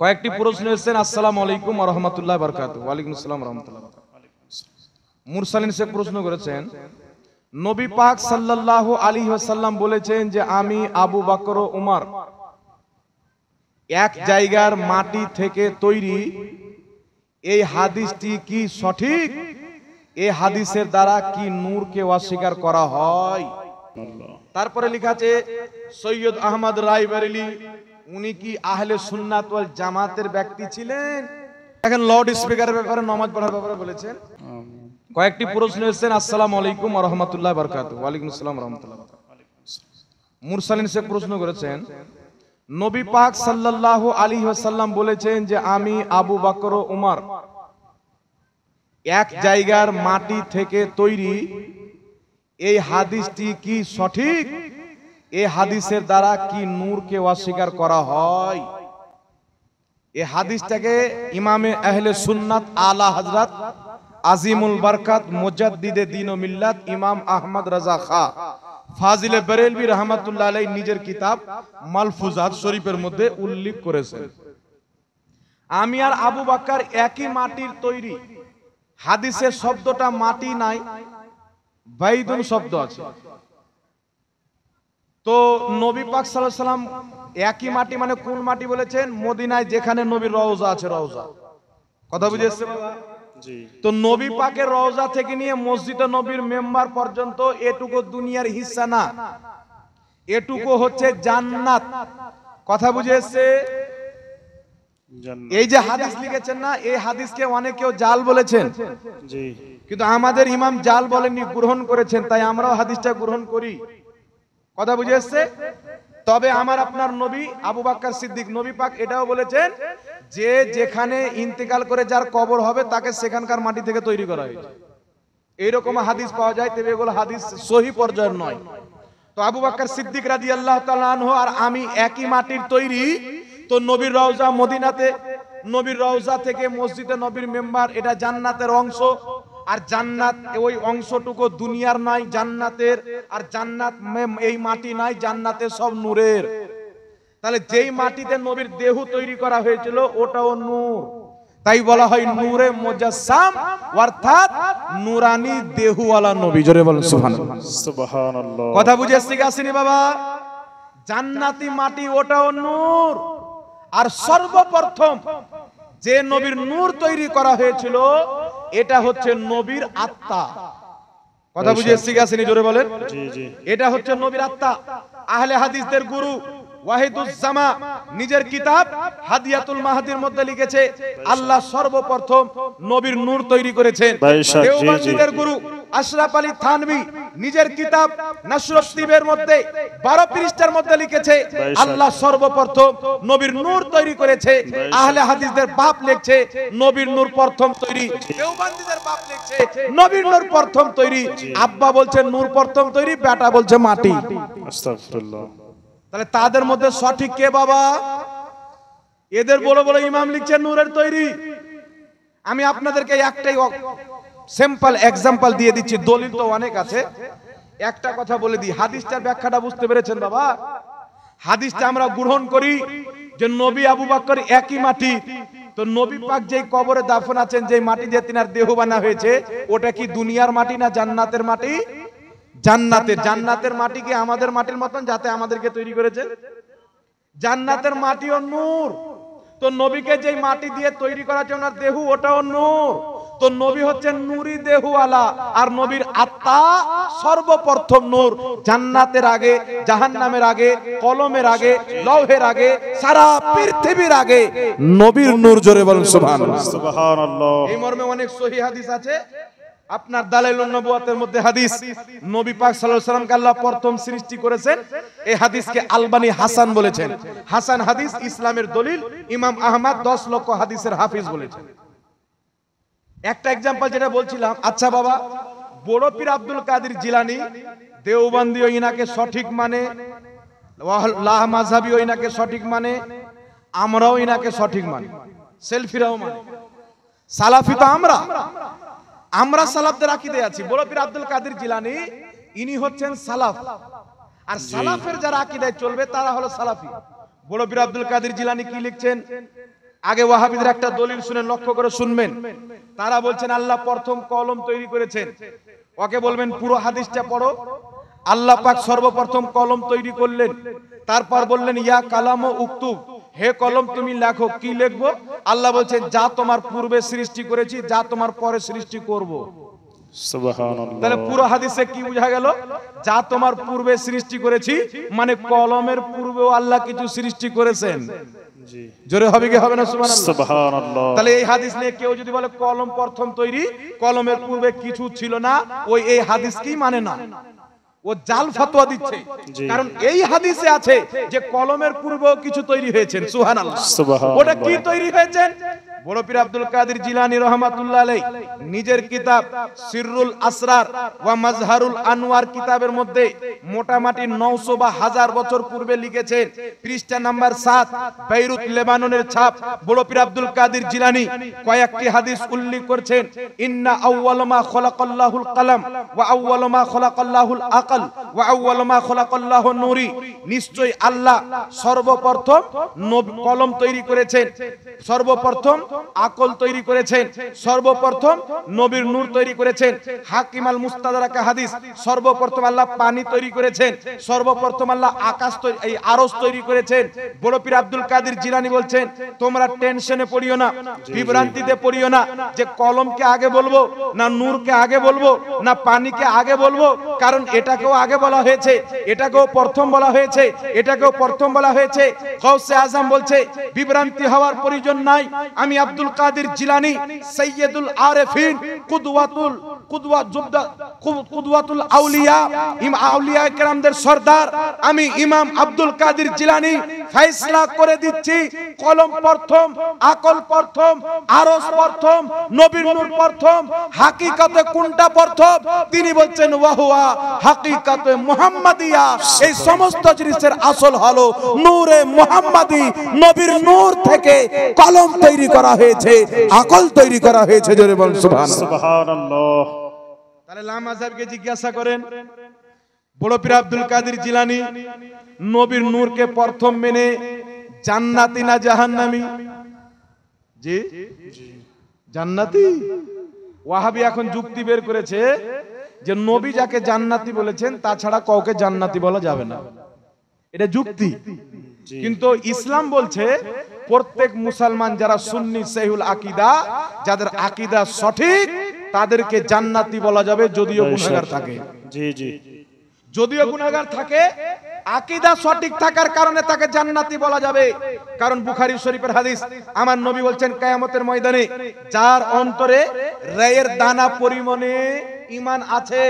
কয়েকটি প্রশ্ন এসেছেন। আসসালামু আলাইকুম ওয়া রাহমাতুল্লাহি ওয়া বারাকাতুহু। ওয়া আলাইকুম আসসালাম ওয়া রাহমাতুল্লাহি ওয়া বারাকাতুহু। মুরসালিন শেখ প্রশ্ন করেছেন, নবী পাক সাল্লাল্লাহু আলাইহি ওয়াসাল্লাম বলেছেন যে আমি আবু বকর ও উমর এক জায়গার মাটি থেকে তৈরি, এই হাদিসটি কি সঠিক? এই হাদিসের দ্বারা কি নূরকে অস্বীকার করা হয়? তারপরে লেখা আছে সৈয়দ আহমদ রায়বরেলি, উনি কি আহলে সুন্নাত ওয়াল জামাতের ব্যক্তি ছিলেন? এখন লাউড স্পিকারের ব্যাপারে, নামাজ পড়ার ব্যাপারে বলেছেন। কয়েকটি প্রশ্ন এসেছেন। আসসালামু আলাইকুম ওয়া রাহমাতুল্লাহি ওয়া বারাকাতুহু। ওয়া আলাইকুম আসসালাম ওয়া রাহমাতুল্লাহি ওয়া বারাকাতুহু। মুরসালিন শেখ প্রশ্ন করেছেন, নবী পাক সাল্লাল্লাহু আলাইহি ওয়াসাল্লাম বলেছেন যে আমি আবু বকর ও উমর এক জায়গার মাটি থেকে তৈরি, এই হাদিসটি কি সঠিক? এই হাদিসের দ্বারা কি নূরকে অস্বীকার করা হয়? এই হাদিসটাকে ইমামে আহলে সুন্নাত আলা হযরত আজিমুল বরকত মুজাদ্দিদে দ্বীন ও মিল্লাত ইমাম আহমদ রাজা খা ফাজিলে বেরেলভী রাহমাতুল্লাহ আলাইহি নিজের কিতাব মালফুজাত শরীফের মধ্যে উল্লেখ করেছেন। আমি আর আবু বকর একই মাটির তৈরি। হাদিসের শব্দটা মাটি নাই, বাইদুন শব্দ আছে। তো নবী পাক সাল্লাল্লাহু আলাইহি ওয়াসাল্লাম একই মাটি মানে কোন মাটি বলেছেন? মদিনায় যেখানে নবীর রওজা আছে, রওজা। কথা বুঝে এসেছে বাবা? জি। তো নবী পাকের রওজা থেকে নিয়ে মসজিদে নবীর মেম্বার পর্যন্ত এটুকু দুনিয়ার হিস্সা না, এটুকু হচ্ছে জান্নাত। কথা বুঝে এসেছে? এই যে হাদিস লিখেছেন না, এই হাদিসকে অনেকেও জাল বলেছেন। জি। কিন্তু আমাদের ইমাম জাল বলেননি, গ্রহণ করেছেন, তাই আমরাও হাদিসটা গ্রহণ করি। কথা বুঝে এসেছে? তবে আমার আপনার নবী আবু বকর সিদ্দিক, নবী পাক এটাও বলেছেন যে যেখানে ইন্তেকাল করে যার কবর হবে তাকে সেখানকার মাটি থেকে তৈরি করা হয়েছে। এইরকম হাদিস পাওয়া যায়, তবে এগুলো হাদিস সহি পর্যায়ের নয়। তো আবু বকর সিদ্দিক রাদিয়াল্লাহু তাআলা আনহু আর আমি একই মাটির তৈরি। তো নবীর রওজা মদিনাতে, নবীর রওজা থেকে মসজিদে নবীর মেম্বার, এটা জান্নাতের অংশ। আর জান্নাত ওই অংশটুকু দুনিয়ার নয়, জান্নাতের। আর জান্নাত এই মাটি নাই, জান্নাতে সব নূরের। তাহলে যেই মাটিতে নবীর দেহ তৈরি করা হয়েছিল ওটাও নূর, তাই বলা হয় নূরে মুজাসসাম, অর্থাৎ নূরানি দেহওয়ালা নবী। জোরে বলেন সুবহানাল্লাহ। সুবহানাল্লাহ। কথা বুঝে আসেনি বাবা? জান্নাতি মাটি ওটাও নূর। আর সর্বপ্রথম যে নবীর নূর তৈরি করা হয়েছিল এটা হচ্ছে নবীর আত্মা। কথা বুঝে আসেনি? জোরে বলেন। জি জি। এটা হচ্ছে নবীর আত্মা। আহলে হাদিসদের গুরু ওয়াহিদুজ্জামা নিজের কিতাব হাদিয়াতুল মাহদির মধ্যে লিখেছে আল্লাহ সর্বপ্রথম নবীর নূর তৈরি করেছেন। দেওবন্দিদের গুরু আশরাফ আলী থানভী নিজের কিতাব নাসরুদ্দীনের মধ্যে 12 পৃষ্ঠার মধ্যে লিখেছে আল্লাহ সর্বপ্রথম নবীর নূর তৈরি করেছে। আহলে হাদিসদের বাপ লিখছে নবীর নূর প্রথম তৈরি, দেওবন্দিদের বাপ লিখছে নবীর নূর প্রথম তৈরি। আব্বা বলছে নূর প্রথম তৈরি, বেটা বলছে মাটি। আস্তাগফিরুল্লাহ। তাহলে তাদের মধ্যে সঠিক কে বাবা? এদের বড় বড় ইমাম লিখছে নূরের তৈরি। আমি আপনাদেরকে একটাই সিম্পল এক্সাম্পল দিয়ে দিচ্ছি, দলিল তো অনেক আছে। একটা কথা বলে দিই, হাদিসটার ব্যাখ্যাটা বুঝতে পেরেছেন বাবা? হাদিসটা আমরা গ্রহণ করি যে নবী আবু বকর একই মাটি। তো নবী পাক যেই কবরে দাফন আছেন, যেই মাটি দিয়ে তিনার দেহ বানা হয়েছে, ওটা কি দুনিয়ার মাটি না জান্নাতের মাটি? জান্নাতের। জান্নাতের মাটি কি আমাদের মাটির মতন যাতে আমাদেরকে তৈরি করেছে? জান্নাতের মাটি ও নূর। তো নবীকে যেই মাটি দিয়ে তৈরি করা হয়েছে ওনার দেহ, ওটাও নূর। তো নবী হচ্ছেন নূরি দেহওয়ালা। আর নবীর আত্মা সর্বপ্রথম নূর। জান্নাতের আগে, জাহান্নামের আগে, কলমের আগে, লৌহের আগে, সারা পৃথিবীর আগে নবীর নূর। জোরে বলেন সুবহানাল্লাহ। সুবহানাল্লাহ। এই মর্মে অনেক সহিহ হাদিস আছে। আপনার দালাইলুন নবুওয়াতের মধ্যে হাদিস, নবী পাক সাল্লাল্লাহু আলাইহি ওয়াসাল্লামকে আল্লাহ প্রথম সৃষ্টি করেছেন। এই হাদিসকে আলবানী হাসান বলেছেন। হাসান হাদিস ইসলামের দলিল। ইমাম আহমদ 10 লক্ষ হাদিসের হাফিজ বলেছেন। একটা एग्जांपल যেটা বলছিলাম। আচ্ছা বাবা, বড় পীর আব্দুল কাদের জিলানী দেওবন্দি ইনাকে সঠিক মানে, লাহ মাযহাবী ইনাকে সঠিক মানে, আমরাও ইনাকে সঠিক মানি, সেলফিরাও মানে, সালাফি তো আমরা সালাফদের আকীদায় আছি। বড় পীর আব্দুল কাদের জিলানী ইনি হচ্ছেন সালাফ, আর সালাফের যারা আকীদায় চলবে তারা হলো সালাফি। বড় পীর আব্দুল কাদের জিলানী কি লিখছেন? আগে ওয়াহাবিদের একটা দলিল শুনে লক্ষ্য করে শুনবেন। তারা বলছেন আল্লাহ প্রথম কলম তৈরি করেছেন। ওকে বলবেন পুরো হাদিসটা পড়ো। আল্লাহ পাক সর্বপ্রথম কলম তৈরি করলেন, তারপর বললেন ইয়া কালাম উক্তুব, হে কলম তুমি লেখো। কি লিখবো? আল্লাহ বলছেন যা তোমার পূর্বে সৃষ্টি করেছি, যা তোমার পরে সৃষ্টি করব। সুবহানাল্লাহ। তাহলে পুরো হাদিসে কি বোঝা গেল? যা তোমার পূর্বে সৃষ্টি করেছি মানে কলমের পূর্বেও আল্লাহ কিছু সৃষ্টি করেছেন। জি, জোরে হবে কি হবে না? সুবহানাল্লাহ। তাহলে এই হাদিস নিয়ে কেউ যদি বলে কলম প্রথম তৈরি, কলমের পূর্বে কিছু ছিল না, ওই এই হাদিস কি মানে না, ও জাল ফতোয়া দিচ্ছে। কারণ এই হাদিসে আছে যে কলমের পূর্বেও কিছু তৈরি হয়েছে। সুবহানাল্লাহ। ওটা কি তৈরি হয়েছে? বড় পীর আব্দুল কাদের জিলানী রাহমাতুল্লাহ আলাইহি নিজের কিতাব সিররুল আসরার ওয়া মাজহারুল আনওয়ার কিতাবের মধ্যে মোটামুটি 900 বা 1000 বছর পূর্বে লিখেছেন। পৃষ্ঠা নাম্বার 7, বেইরুত লেবাননের ছাপ। বড় পীর আব্দুল কাদের জিলানী কয়েকটি হাদিস উল্লেখ করেছেন। ইন্না আউয়াল মা খালাকাল্লাহুল কলম ওয়া আউয়াল মা খালাকাল্লাহুল আকল ওয়া আউয়াল মা খালাকাল্লাহুন নূরি, নিশ্চয়ই আল্লাহ সর্বপ্রথম কলম তৈরি করেছেন, সর্বপ্রথম আকল তৈরি করেছেন, সর্বপ্রথম নবীর নূর তৈরি করেছেন। হাকিম আল মুস্তাদরাকা হাদিস, সর্বপ্রথম আল্লাহ পানি তৈরি করেছেন, সর্বপ্রথম আল্লাহ আকাশ এই আরশ তৈরি করেছেন। বড় পীর আব্দুল কাদের জিলানী বলছেন তোমরা টেনশনে পড়িও না, বিভ্রান্তিতে পড়িও না যে কলমকে আগে বলবো না নূরকে আগে বলবো না পানিকে আগে বলবো, কারণ এটাকেও আগে বলা হয়েছে, এটাকেও প্রথম বলা হয়েছে, এটাকেও প্রথম বলা হয়েছে। গাউসে আজম বলছে বিভ্রান্তি হওয়ার প্রয়োজন নাই। আমি আব্দুল কাদের জিলানী সাইয়্যিদুল আরিফিন কুদওয়াতুল আউলিয়া, আউলিয়া কেরামদের সরদার আমি ইমাম আব্দুল কাদের জিলানী ফয়সালা করে দিচ্ছি কলম প্রথম, আকল প্রথম, আরশ প্রথম, নবীর নূর প্রথম। হাকিকতে কোনটা প্রথম? তিনি বলছেন ওয়াহুয়া হাকিকতে মুহাম্মাদিয়া। এই সমস্ত জিনিসের আসল হলো নূরে মুহাম্মাদি। নবীর নূর থেকে কলম তৈরি করা হয়েছে, আকল তৈরি করা হয়েছে। জোরে বল সুবহানাল্লাহ। তাহলে লামাযাবকে জিজ্ঞাসা করেন বড় পীর আব্দুল কাদের জিলানী নবীর নূরকে প্রথম মেনে জান্নাতি না জাহান্নামী? জি জান্নাতি। ওয়াহাবি এখন যুক্তি বের করেছে যে নবী যাকে জান্নাতি বলেছেন তাছাড়া কাউকে জান্নাতি বলা যাবে না, এটা যুক্তি। কিন্তু ইসলাম বলছে প্রত্যেক মুসলমান যারা সুন্নি সহিহুল আকীদা, যাদের আকীদা সঠিক, তাদেরকে জান্নাতি বলা যাবে যদিও গুনাহগার থাকে। জি জি, যদিও গুনাহগার থাকে, আকীদা সঠিক থাকার কারণে তাকে জান্নাতি বলা যাবে। কারণ বুখারী শরীফের হাদিস, আমার নবী বলছেন কিয়ামতের ময়দানে যার অন্তরে রায়ের দানা পরিমাণে ঈমান আছে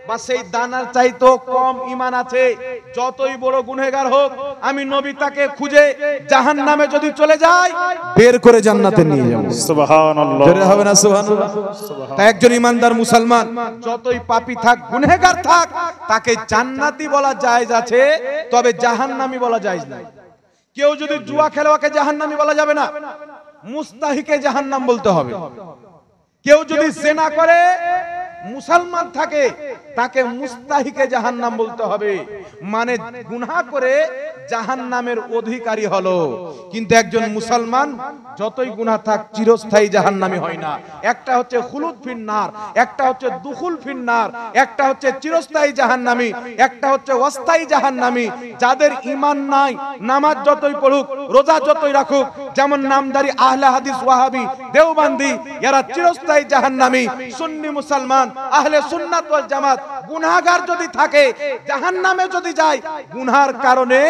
বা সেই দানার চাইতে কম ঈমান আছে, যতই বড় গুনাহগার হোক, আমি নবী তাকে খুঁজে জাহান্নামে যদি চলে যায় বের করে জান্নাতে নিয়ে যাব। সুবহানাল্লাহ। জোরে হবে না সুবহানাল্লাহ? তাই একজন ঈমানদার মুসলমান যতই পাপী থাক, গুনাহগার থাক, তাকে জান্নাতি বলা জায়েজ আছে, তবে জাহান্নামী বলা জায়েজ নাই। কেউ যদি জুয়া খেলে ওকে জাহান্নামী বলা যাবে না, মুস্তাহিকে জাহান্নাম বলতে হবে। কেউ যদি জিনা করে মুসলমান থাকে তাকে মুস্তাহিকে জাহান্নাম বলতে হবে, মানে গুনাহ করে জাহান্নামের অধিকারী হলো। কিন্তু একজন মুসলমান যতই গুনাহ থাক চিরস্থায়ী জাহান্নামী হয় না। একটা হচ্ছে খুলুদ ফিন্নার, একটা হচ্ছে দুখুল ফিন্নার, একটা হচ্ছে চিরস্থায়ী জাহান্নামী, একটা হচ্ছে অস্থায়ী জাহান্নামী। যাদের ঈমান নাই, নামাজ যতই পড়ুক, রোজা যতই রাখুক, যেমন নামদারি আহলে হাদিস ওয়াহাবি দেওবন্দি, এরা চিরস্থায়ী জাহান্নামী। সুন্নি মুসলমান আহলে সুন্নাত ওয়াল জামাত গুনাহগার যদি থাকে, জাহান্নামে যদি যায়, গুনার কারণে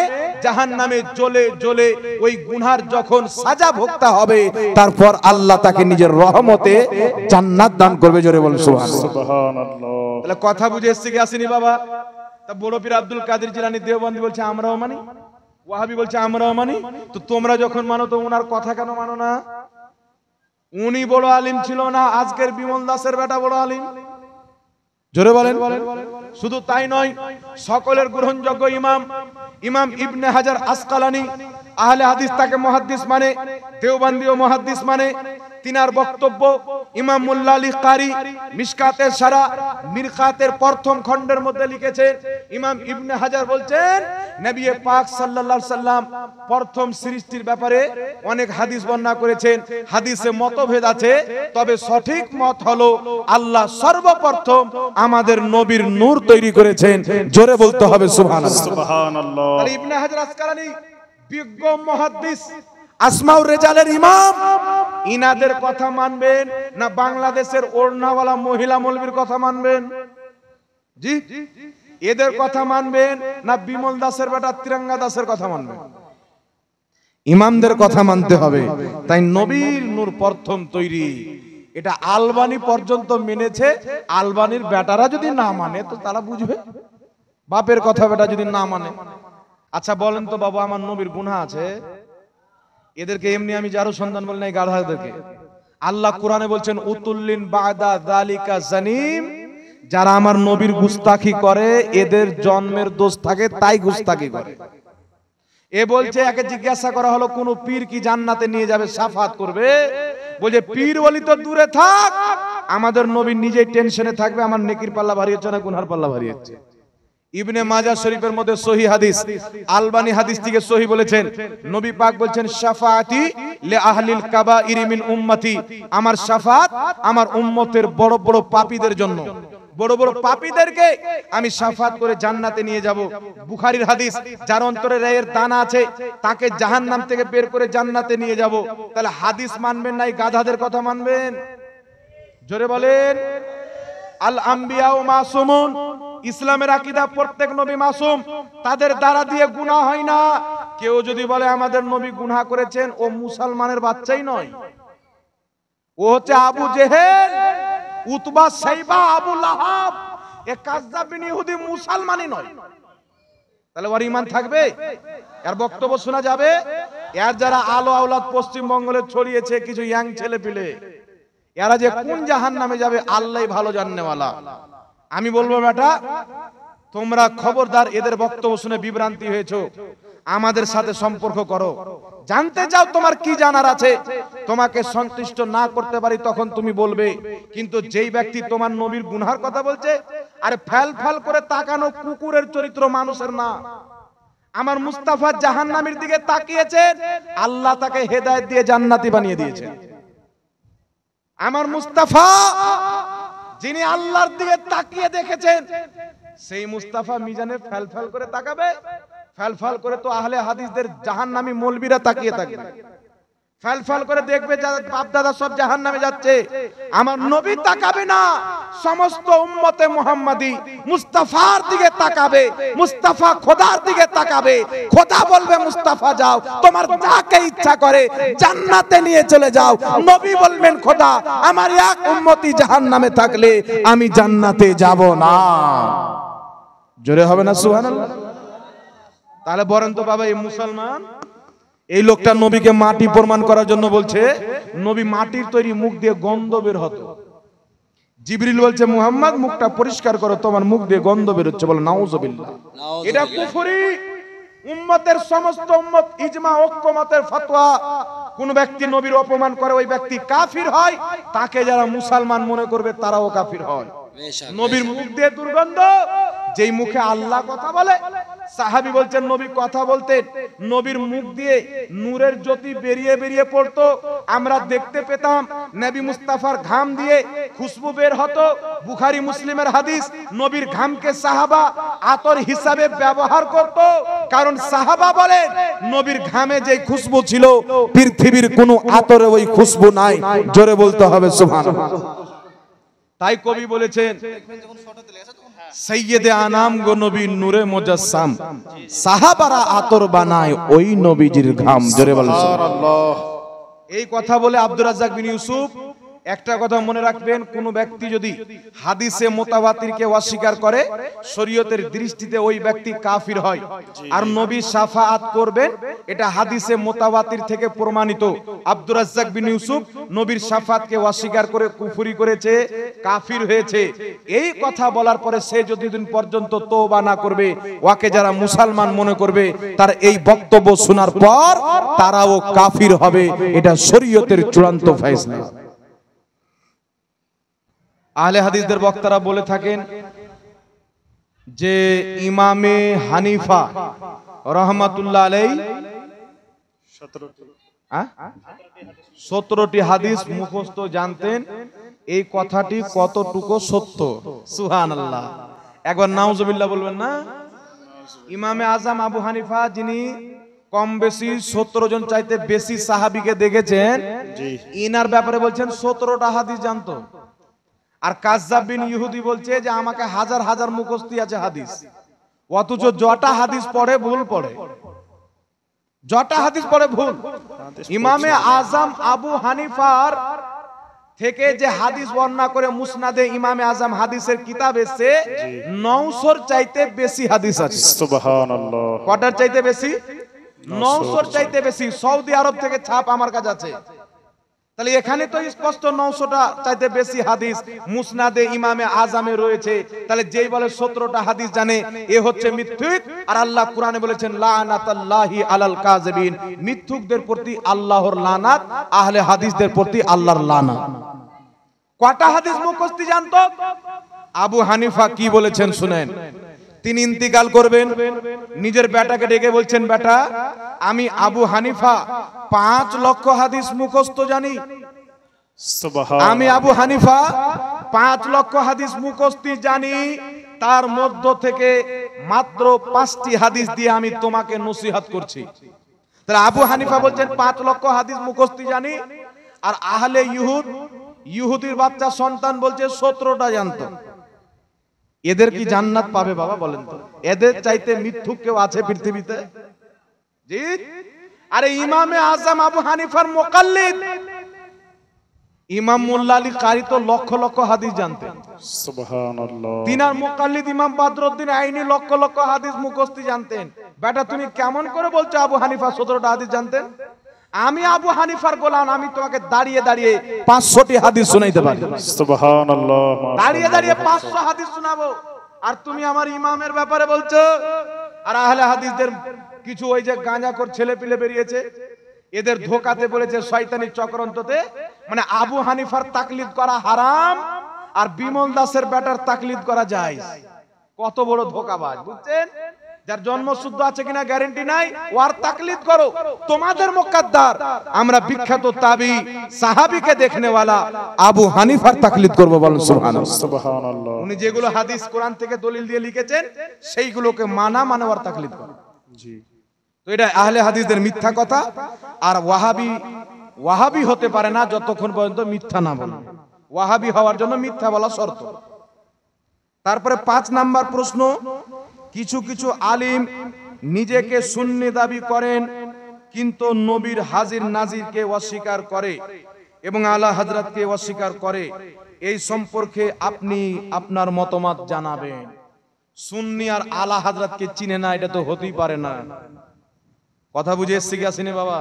জাহান্নামে জ্বলে জ্বলে ওই গুনার যখন সাজা ভোগতে হবে, তারপর আল্লাহ তাকে নিজের রহমতে জান্নাত দান করবে। জোরে বলুন সুবহানাল্লাহ। তাহলে কথা বুঝে এসেছে কি আসেনি বাবা? তা বড় পীর আব্দুল কাদের জিলানী দেওবন্দি বলছে আমরাও মানি, ওয়াহাবি বলছে আমরাও মানি। তো তোমরা যখন মানো তো ওনার কথা কেন মানো না? উনি বড় আলিম ছিল না, আজকের বিমল দাসের বেটা বড় আলিম। জোরে বলেন। শুধু তাই নয়, সকলের গ্রহণযোগ্য ইমাম ইমাম ইবনে হাজার আসকালানী আহলে হাদিস তাকে মুহাদ্দিস মানে, দেওবন্দিও মুহাদ্দিস মানে। তিনার বক্তব্য ইমাম মোল্লা আলী কারি মিশকাতের সারা মিরকাতের প্রথম খণ্ডের মধ্যে লিখেছেন। ইমাম ইবনে হাজার বলছেন নবী পাক সাল্লাল্লাহু আলাইহি সাল্লাম প্রথম সৃষ্টির ব্যাপারে অনেক হাদিস বর্ণনা করেছেন। হাদিসে মতভেদ আছে, তবে সঠিক মত হলো আল্লাহ সর্বপ্রথম আমাদের নবীর নূর তৈরি করেছেন। জোরে বলতে হবে সুবহানাল্লাহ। সুবহানাল্লাহ। তাহলে ইবনে হাজার আসকালানী বিজ্ঞ মুহাদ্দিস, আসমাউর রেজালের ইমাম, ইনাদের কথা মানবেন না বাংলাদেশের ওড়নাওয়ালা মহিলা মৌলবীর কথা মানবেন? জি, এদের কথা মানবেন না বিমল দাসের বেটা তিরঙ্গা দাসের কথা মানবেন? ইমামদের কথা মানতে হবে। তাই নবীর নূর প্রথম তৈরি, এটা আলবানি পর্যন্ত মেনেছে। আলবানির বেটারা যদি না মানে তো তারা বুঝবে, বাপের কথা বেটা যদি না মানে। আচ্ছা বলেন তো বাবা, আমার নবীর গুনাহ আছে? এদেরকে এমনি আমি যারও সন্তান বলি নাই, গাধাদেরকে। আল্লাহ কোরআনে বলছেন উতুল্লিন বাদা যালিকা জানিম, যারা আমার নবীর গুস্তাখি করে এদের জন্মের দোষ থাকে, তাই গুস্তাখি করে। এ বলছে, একে জিজ্ঞাসা করা হলো কোন পীর কি জান্নাতে নিয়ে যাবে, শাফাত করবে? বলছে পীর বলি তো দূরে থাক, আমাদের নবী নিজেই টেনশনে থাকবে আমার নেকির পাল্লা ভারী হচ্ছে না গুনহার পাল্লা ভারী হচ্ছে। ইবনে মাজাহ শরীফের মধ্যে সহিহ হাদিস, আলবানী হাদিস থেকে সহিহ বলেছেন, নবী পাক বলছেন শাফাআতি লি আহলিল কাবাইর মিন উম্মতি, আমার শাফাত আমার উম্মতের বড় বড় পাপীদের জন্য। বড় বড় পাপীদেরকে আমি শাফাত করে জান্নাতে নিয়ে যাব। বুখারীর হাদিস, যার অন্তরে রায়ের দানা আছে তাকে জাহান্নাম থেকে বের করে জান্নাতে নিয়ে যাব। তাহলে হাদিস মানবেন না, এই গাধাদের কথা মানবেন? জোরে বলেন। আল আম্বিয়াউ মাসুমুন, ইসলামের আকীদা প্রত্যেক নবী মাসুম, তাদের দ্বারা দিয়ে গুনাহ হয় না। কেউ যদি বলে আমাদের নবী গুনাহ করেছেন, ও মুসলমানের বাচ্চাই নয়, ও হচ্ছে আবু জেহেল, উতবা, সাইবা, আবু লাহাব। এ কাযযাব বিন ইহুদি মুসলমানই নয়। তাহলে ওর ঈমান থাকবে? এর বক্তব্য শোনা যাবে? এর যারা আলো আওলাদ পশ্চিমবঙ্গে ছড়িয়েছে কিছু ইয়াং ছেলে পিলে, এরা যে কোন জাহান্নামে যাবে আল্লাহই ভালো জানেওয়ালা। আমি বলবো বেটা, তোমরা খবরদার এদের বক্তব্য শুনে বিভ্রান্তি হয়েছো, আমাদের সাথে সম্পর্ক করো। জানতে চাও তোমার কি জানার আছে, তোমাকে সন্তুষ্ট না করতে পারি তখন তুমি বলবে। কিন্তু যেই ব্যক্তি তোমার নবীর গুনহার কথা বলছে, আরে ফ্যাল ফ্যাল করে তাকানো কুকুরের চরিত্র, মানুষের না। আমার মুস্তাফা জাহান্নামের দিকে তাকিয়েছেন, আল্লাহ তাকে হেদায়েত দিয়ে জান্নাতি বানিয়ে দিয়েছেন। আমার মুস্তাফা যিনি আল্লাহর দিকে তাকিয়ে দেখেছেন, সেই মুস্তাফা মিজানে ফ্যাল ফ্যাল করে তাকাবে? ফ্যাল ফ্যাল করে তো আহলে হাদিসদের জাহান্নামী মৌলবীরা তাকিয়ে থাকবে। ফ্যাল ফ্যাল করে দেখবে বাপ দাদা সব জাহান্নামে যাচ্ছে, আমার নবী তাকাবে না। সমস্ত উম্মতে মুহাম্মাদি মুস্তাফার দিকে তাকাবে, মুস্তাফা খোদার দিকে তাকাবে। খোদা বলবে মুস্তাফা যাও, তোমার যাকে ইচ্ছা করে জান্নাতে নিয়ে চলে যাও। নবী বলবেন খোদা আমার এক উম্মতি জাহান্নামে থাকলে আমি জান্নাতে যাব না। জোরে হবে না সুবহানাল্লাহ? তাহলে বলেন তো বাবা, এই মুসলমান, এই লোকটা নবীকে মাটি প্রমাণ করার জন্য বলছে নবী মাটির তৈরি, মুখ দিয়ে গন্ধ বের হতো। জিবরিল বলছে মুহাম্মদ মুখটা পরিষ্কার করো, তোমার মুখ দিয়ে গন্ধ বের হচ্ছে। বলে নাউযুবিল্লাহ। এটা কুফরি। উম্মতের সমস্ত উম্মত ইজমা ঐক্যমতের ফতোয়া, কোন ব্যক্তি নবীর অপমান করে ওই ব্যক্তি কাফির হয়, তাকে যারা মুসলমান মনে করবে তারাও কাফির হয়। নবীর মুখ দিয়ে দুর্গন্ধ, যেই মুখে আল্লাহ কথা বলে। সাহাবী বলছেন নবী কথা বলতেন, নবীর মুখ দিয়ে নূরের জ্যোতি বেরিয়ে বেরিয়ে পড়তো, আমরা দেখতে পেতাম। নবী মুস্তাফার ঘাম দিয়ে খুশবু বের হতো। বুখারী মুসলিমের হাদিস, নবীর ঘামকে সাহাবা আতর হিসাবে ব্যবহার করত, কারণ সাহাবা বলেন নবীর ঘামে যে খুশবু ছিল পৃথিবীর কোনো আতরে ওই খুশবু নাই। জোরে বলতে হবে সুবহানাল্লাহ। তাই কবি বলেছেন সৈয়দে আনাম গো নবী নূরে মুজাসসাম, সাহাবারা আতর বানায় ওই নবীজির ঘাম। জোরে বলেন সুবহানাল্লাহ। এই কথা বলে আব্দুর রাজ্জাক বিন ইউসুফ একটা কথা মনে রাখবেন, কোন ব্যক্তি যদি হাদিসে মুতাওয়াতিরকে অস্বীকার করে শরীয়তের দৃষ্টিতে ওই ব্যক্তি কাফির হয়। আর নবী শাফাআত করবেন, এটা হাদিসে মুতাওয়াতির থেকে প্রমাণিত। আব্দুর রাজ্জাক বিন ইউসুফ নবীর শাফাআতকে অস্বীকার করে কুফরি করেছে, কাফির হয়েছে। এই কথা বলার পরে সে যতদিন পর্যন্ত তওবা না করবে, ওকে যারা মুসলমান মনে করবে, তার এই বক্তব্য শোনার পর তারাও কাফির হবে। এটা শরীয়তের চূড়ান্ত ফয়সালা। আহলে হাদিসদের বক্তারা বলে থাকেন যে ইমামে হানিফা রাহমাতুল্লাহ আলাইহি 17টি হাদিস মুখস্থ জানতেন। এই কথাটি কতটুকু সত্য? সুবহানাল্লাহ, একবার নাউজুবিল্লাহ বলবেন না? ইমামে আজম আবু হানিফা, যিনি কম বেশি 17 জন চাইতে বেশি সাহাবীকে দেখেছেন, ইনার ব্যাপারে বলছেন 17টা হাদিস জানতো। আর কাজ্জাব বিন ইহুদি বলছে যে আমাকে হাজার হাজার মুখস্থি আছে হাদিস, অথচ জটা হাদিস পড়ে ভুল পড়ে, জটা হাদিস পড়ে ভুল। ইমামে আজম আবু হানিফার থেকে যে হাদিস বর্ণনা করে মুসনাদে ইমামে আজম হাদিসের কিতাব এসে 900 চাইতে বেশি হাদিস আছে। সুবহানাল্লাহ, কটার চাইতে বেশি? 900 চাইতে বেশি। সৌদি আরব থেকে ছাপ আমার কাছে আছে। তাহলে এখানে তো স্পষ্ট 900টা চাইতে বেশি হাদিস মুসনাদে ইমামে আজমে রয়েছে। তাহলে যেই বলে 17টা হাদিস জানে, এ হচ্ছে মিথ্যুক। আর আল্লাহ কুরআনে বলেছেন লানাতাল্লাহি আলাল কাযিবিন, মিথ্যুকদের প্রতি আল্লাহর লানাত, আহলে হাদিসদের প্রতি আল্লাহর লানাত। কয়টা হাদিস মুখস্থি জানতো? আবু হানিফা কি বলেছেন শুনেন। তিনি ইন্তিকাল করবেন, নিজের বেটাকে ডেকে বলছেন, বেটা আমি আবু হানিফা 5 লক্ষ হাদিস মুখস্থ জানি। আমি আবু হানিফা 5 লক্ষ হাদিস মুখস্থ জানি, তার মধ্য থেকে মাত্র 5টি হাদিস দিয়ে আমি তোমাকে নসিহত করছি। তাহলে আবু হানিফা বলছেন 5 লক্ষ হাদিস মুখস্থ জানি, আর আহলে ইহুদির বাচ্চা সন্তান বলছে 17টা জানতো। এদের কি জান্নাত পাবে বাবা বলেন তো? এদের চাইতে মিথ্যুক কেউ আছে পৃথিবীতে? জি। আরে ইমামে আজম আবু হানিফার মুকাল্লিদ ইমাম মোল্লা আলী কারি তো লক্ষ লক্ষ হাদিস জানতেন। সুবহানাল্লাহ। তিনার মুকাল্লিদ ইমাম বদরউদ্দিন আইনি লক্ষ লক্ষ হাদিস মুখস্থ জানতেন। বেটা তুমি কেমন করে বলছো আবু হানিফা 17টা হাদিস জানতেন? আমি আবু হানিফার গোলাম, আমি তোমাকে দাঁড়িয়ে দাঁড়িয়ে 500টি হাদিস শোনাইতে পারি। সুবহানাল্লাহ। দাঁড়িয়ে দাঁড়িয়ে 500 হাদিস শোনাবো, আর তুমি আমার ইমামের ব্যাপারে বলছো। আর আহলে হাদিসদের কিছু ওই যে গাঁজাখোর ছেলে পিলে বেরিয়েছে, এদের ধোকাতে বলেছে শয়তানি চক্রান্ততে, মানে আবু হানিফার তাকলিদ করা হারাম আর বিমল দাসের বেটার তাকলিদ করা যায়। কত বড় ধোকাবাজ বুঝছেন? যার জন্ম শুদ্ধ আছে কিনা গ্যারান্টি নাই, ওর তাকলিদ করো। তোমাদের মুকাদ্দার আমরা বিখ্যাত তাবি সাহাবীকে দেখনেওয়ালা আবু হানিফার তাকলিদ করব, বলেন সুবহানাল্লাহ। সুবহানাল্লাহ। উনি যেগুলো হাদিস কোরআন থেকে দলিল দিয়ে লিখেছেন সেইগুলোকে মানা মানে ওর তাকলিদ করো। জি। তো এটা আহলে হাদিসদের মিথ্যা কথা। আর ওয়াহাবি হতে পারে না যতক্ষণ পর্যন্ত মিথ্যা না বলে। ওয়াহাবি হওয়ার জন্য মিথ্যা বলা শর্ত। তারপরে 5 নাম্বার প্রশ্ন, কিছু কিছু আলিম নিজেকে সুন্নি দাবি করেন কিন্তু নবীর হাজির নাজিরকে অস্বীকার করে এবং আলা হযরতকে অস্বীকার করে, এই সম্পর্কে আপনি আপনার মতামত জানাবেন। সুন্নি আর আলা হযরতকে চিনে না, এটা তো হতেই পারে না। কথা বুঝে এসছি কি আসেনি বাবা?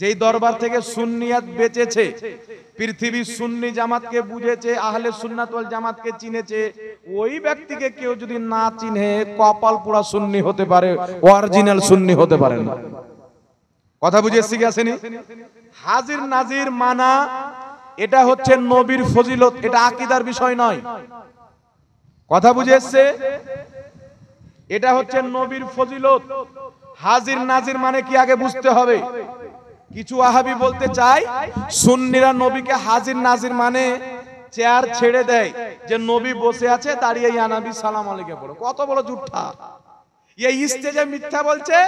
যেই দরবার থেকে সুন্নিয়াত বেঁচেছে, পৃথিবী সুন্নি জামাতকে বুঝেছে, আহলে সুন্নাত ওয়াল জামাতকে চিনেছে, ওই ব্যক্তিকে কেউ যদি না চিনে কপাল পোড়া সুন্নি হতে পারে, অরিজিনাল সুন্নি হতে পারে না। কথা বুঝে এসছি কি আসেনি? হাজির নাজির মানা এটা হচ্ছে নবীর ফজিলত, এটা আকীদার বিষয় নয়। কথা বুঝে এসছে? এটা হচ্ছে নবীর ফজিলত। হাজির নাজির মানে কি আগে বুঝতে হবে। কিছু ওয়াহাবি বলতে চায় সুন্নিরা নবীকে হাজির নাজির মানে চেয়ার ছেড়ে দেয়, যে নবী বসে আছে দাঁড়িয়ে ইয়া নবী সালাম আলাইকুম পড়ো। কত বড় ঝুঠা! এই স্টেজে মিথ্যা বলছে